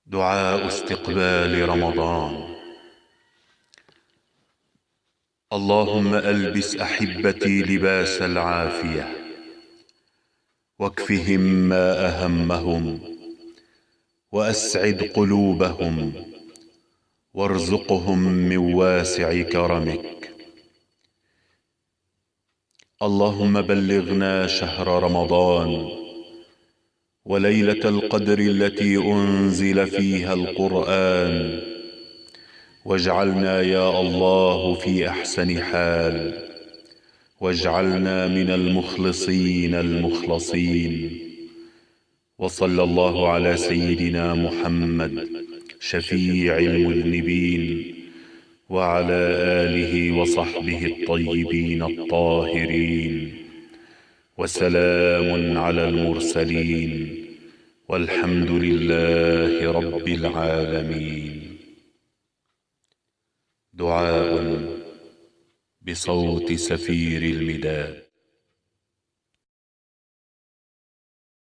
دعاء استقبال رمضان. اللهم ألبس أحبتي لباس العافية، واكفهم ما أهمهم، وأسعد قلوبهم، وارزقهم من واسع كرمك. اللهم بلغنا شهر رمضان وليلة القدر التي أنزل فيها القرآن، واجعلنا يا الله في أحسن حال، واجعلنا من المخلصين المخلصين. وصلى الله على سيدنا محمد شفيع المذنبين، وعلى آله وصحبه الطيبين الطاهرين، وسلام على المرسلين، والحمد لله رب العالمين. دعاء بصوت سفير المداد.